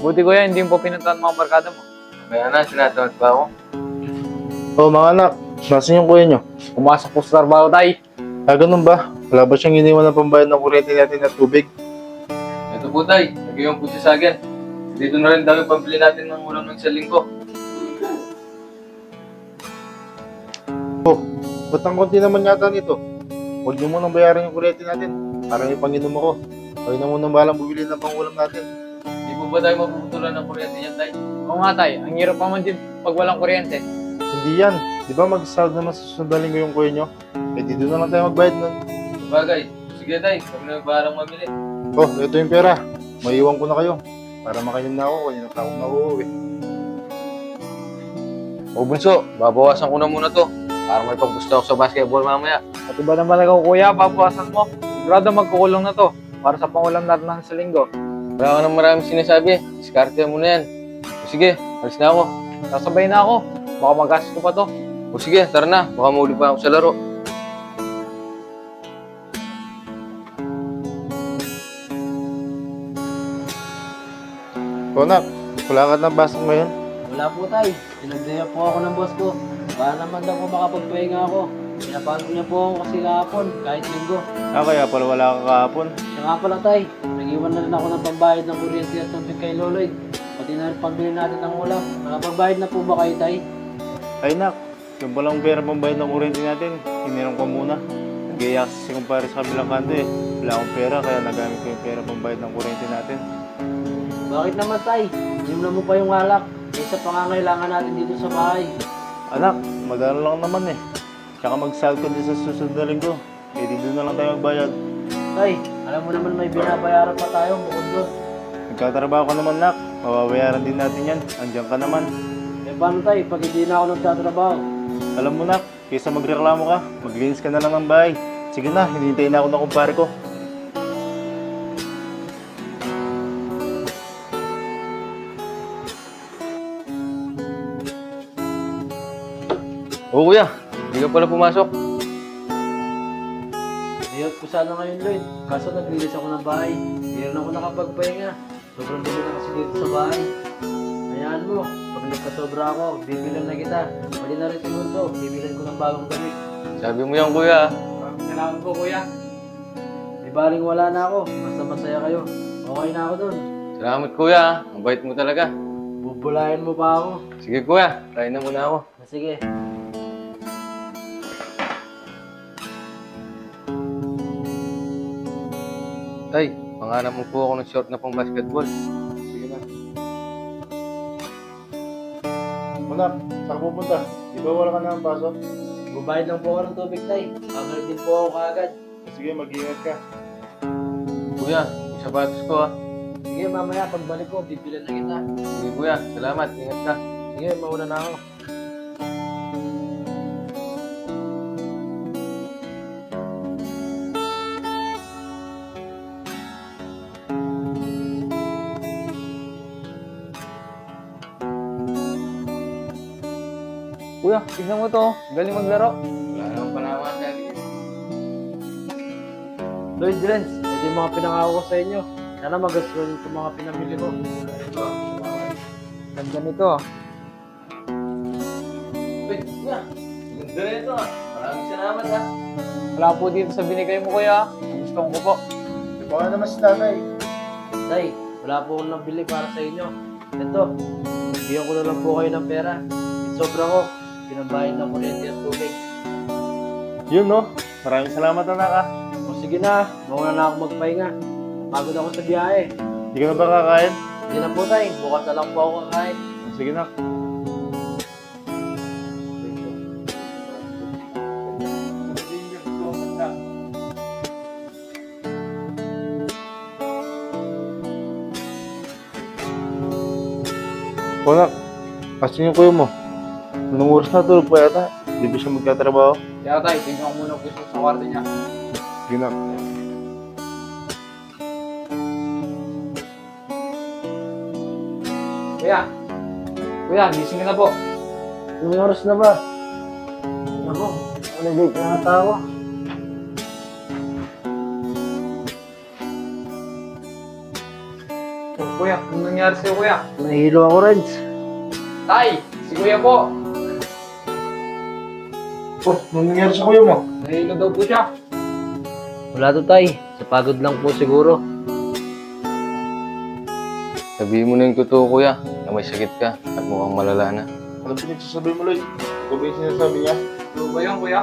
Buti kuya, hindi mo pa pinuntahan mga barkada mo. Kaya na, sinatawag pa ako. Oh, mga anak, nasan yung kuya nyo? Pumasok po sa trabaho, tay. Ah, ganun ba? Wala ba siyang iniwan ng pambayad ng kuryente natin at tubig? Ito po tay, nagayon po siya sa akin. Dito na rin dami pambili natin ng ulam ng isang linggo. Oh, ba't ang konti naman yata nito? Huwag niyo munang bayaran yung kuryente natin. Para may panginom ako. Huwag na munang balang bumili ng pangulam natin. Hindi po ba tayo mapuputulan ng kuryente niyan tay? Oo nga, tay. Ang hirap pa man din pag walang kuryente. Hindi yan. Di ba mag-sahod naman sa susunod na linggo yung kuya nyo? Eh, dito na lang tayo magbayad nun. Sabagay, sige tay, kami na balang mamili. Oh, ito yung pera. Maiiwan ko na kayo. Para makainom na ako. Kanina pa ako nauuwi. O bunso, babawasan ko na muna to. Para may paggusto ako sa basketball mamaya. Pati ba naman ikaw, kuya, papawasan mo? Sigurado magkukulong na to para sa pangulam natin ng sa linggo. Wala ka nang maraming sinasabi. Diskarte mo na yan. O sige, alis na ako. Sasabay na ako. Baka magastos ko pa to. O sige, tara na. Baka mauli pa ako sa laro. Konak, wala ka na basok ngayon? Wala po tay. Pinagdaya po ako ng boss ko. Para naman daw po makapagpahinga ako. Pinapalo niya po ako kasi kahapon, kahit linggo. Ah, kaya pala wala ka kahapon. Siya nga pala tay, nag-iwan na rin ako ng pambayad ng kuryente at tubig kay Loloy. Pati na rin pambili natin ng ulam. Nakapagbayad na po ba kayo tay? Ay nak, yung palang pera pambayad ng kuryente natin, hiniram ko muna. Nag-iaya kasi kumpare sa kabilang kanto eh. Wala akong pera kaya nagamit ko yung pera pambayad ng kuryente natin. Bakit naman tay? Himla mo pa yung alak. Isa pangangailangan natin dito sa bahay. Anak, madala lang naman eh. Tsaka mag-sahod ko din sa susunod na linggo. Eh dito na lang tayo magbayad. Tay, alam mo naman may binabayaran pa tayo bukod doon. Nagkatrabaho ka naman nak, mababayaran din natin yan. Andiyan ka naman. Eh paano tay pag hindi na ako nagtatrabaho? Alam mo nak, kaysa magreklamo ka, maglinis ka na lang ng bahay. Sige na, hinihintay na ako ng kumpare ko. O kuya, hindi ka pala pumasok. Ayot ko sana ngayon, Lloyd. Kaso naglilis ako ng bahay. Hindi rin ako nakapagpahinga. Sobrang dumi na kasi dito sa bahay. Hayaan mo, pag nagkasobra ako, bibilan na kita. Pwede na rin si Mundo, bibilan ko ng bagong damit. Sabi mo yan kuya. Salamat po, kuya. Di baling wala na ako, basta masaya kayo. Okay na ako dun. Salamat kuya. Ang bait mo talaga. Bubulayan mo pa ako. Sige kuya, kain na muna ako. Sige. Tay, pangarap mo po ako ng short na pang basketball. Sige na. Anak, saan ka pupunta? Di ba wala ka na ang pasok? Bubayad lang po ako ng tubig, tay. Babalik din po ako kaagad. Sige, mag-iingat ka. Kuya, yung sapatos ko ah. Sige, mamaya pagbalik ko, bibilan na kita. Sige kuya, salamat. Ingat ka. Sige, mauna na ako. Kuya, tignan mo to. Galing maglaro. Wala naman panaman sa akin. Lloyd, Renz, ito yung mga pinangako ko sa inyo. Sana magastuhan itong mga pinamili ko. Ganda nito, ah. Uy, kuya. Ganda na ito ah. Maraming salamat ah. Wala po dito sa binigay mo, kuya. Gusto ko po. Di ba naman si tatay? Tay, wala po akong nabili para sa inyo. Ito, bigyan ko na lang po kayo ng pera. Yung sobra ko, pinabayad ng kuryente at tubig. Yun no, maraming salamat anak ah. O sige na, mauna na ako magpahinga. Pagod ako sa biyahe. Hindi ka na ba kakain? Hindi na po tay, bukas na lang po ako kakain. Sige na. Konak, asan yung kuya mo? Anong oras na tulog pa yata? Di ba siya magtatrabaho? Kaya tayo, tingnan ko muna po siya sa kwarto niya. Sige na. Kuya! Kuya, gising ka na po. Anong oras na ba? Ako, late na ata ako. kuya. Anong nangyari sa'yo, kuya? Nahihilo ako, Renz. Tay! Si kuya po! Oh, anong nangyari sa kuya mo? Nahilo daw po siya. Wala to, tay. Sa pagod lang po siguro. Sabihin mo na yung totoo, kuya, na may sakit ka at mukhang malala na. Ano pinagsasabi mo, Lloyd? Ito ba yung sinasabi niya? Ano ba yan, kuya?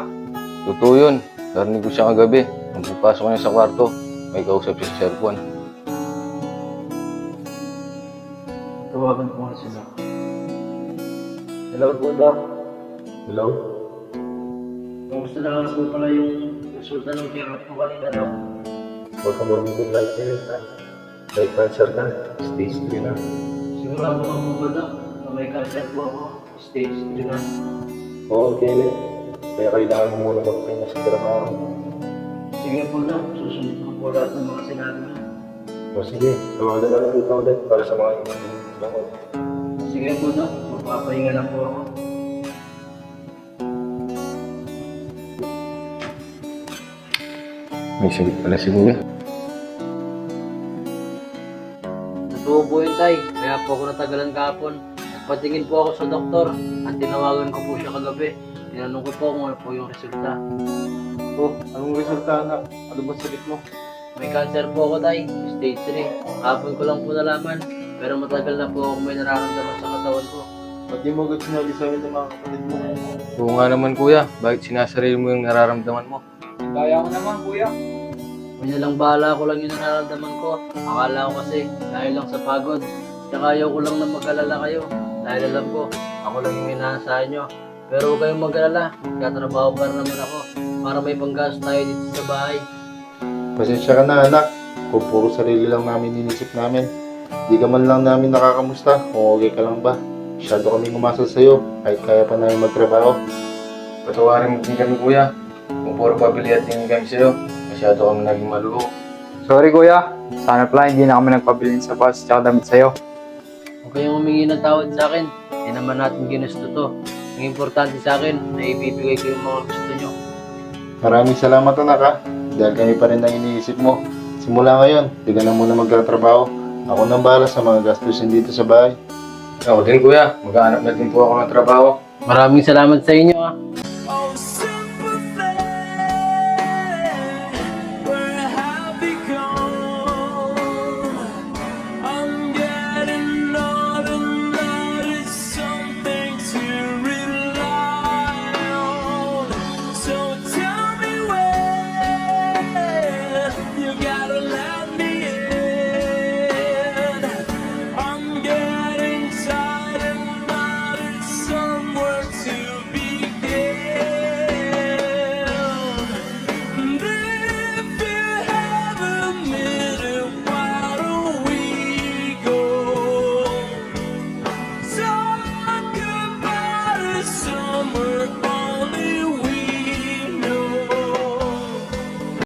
Totoo yun. Narinig ko siya kagabi. Nung pupasok niya sa kwarto, may kausap siya sa cellphone. Tawagan ko nga sila. Hello po, Doc. Hello? Kamusta na po pala yung resulta ng check-up ko kanina, Doc? Huwag ka marunong like ha? May cancer ka. Stage 3 na. Sigurado ka mo ba, Doc? Na may cancer po ako. Stage 3 na. Oo, Kenneth. Kaya kailangan mo muna magpahinga sa trabaho. Sige po, Doc. Susunod ko po lahat ng mga sinabi niyo. O sige, tawagan na lang ikaw ulit para sa mga bangon. Sige po, Doc. Magpapahinga na po ako. May sakit pala si kuya. Totoo po yun, tay. Kaya po ako natagalan kahapon. Nagpatingin po ako sa doktor at tinawagan ko po siya kagabi. Tinanong ko po kung ano po yung resulta. Oh, anong resulta anak? Ano ba sakit mo? May cancer po ako, tay. Stage 3. Kahapon ko lang po nalaman. Pero matagal na po ako may nararamdaman sa katawan ko. Ba't di mo agad sinabi sa amin ng mga kapatid mo? Oo nga naman, kuya. Bakit sinasarili mo yung nararamdaman mo? Kaya mo naman, kuya. May nalang bahala ko lang yung nararamdaman ko. Akala ko kasi dahil lang sa pagod. Tsaka ayaw ko lang na mag-alala kayo. Dahil alam ko, ako lang yung inaasahan nyo. Pero huwag kayong mag-alala. Magkatrabaho pa rin naman ako para may panggas tayo dito sa bahay. Pasensya ka na anak. Kung puro sarili lang namin inisip namin. Di ka man lang namin nakakamusta kung okay ka lang ba. Masyado kaming umasal sa'yo kahit kaya pa namin magtrabaho. Patawarin mo din kami, kuya. Kung puro pabili at tingin kami sa'yo, masyado kami naging maluho. Sorry, kuya. Sana pala hindi na kami nagpabili sa bus tsaka damit sa'yo. Huwag kayong humingi ng tawad sa akin. Hindi naman natin ginusto to. Ang importante sa akin na ibibigay ko yung mga gusto nyo. Maraming salamat anak ha. Dahil kami pa rin ang iniisip mo. Simula ngayon, di ka na muna magtatrabaho. Ako nang bahala sa mga gastusin dito sa bahay. Ako din, kuya. Maghahanap na din po ako ng trabaho. Maraming salamat sa inyo.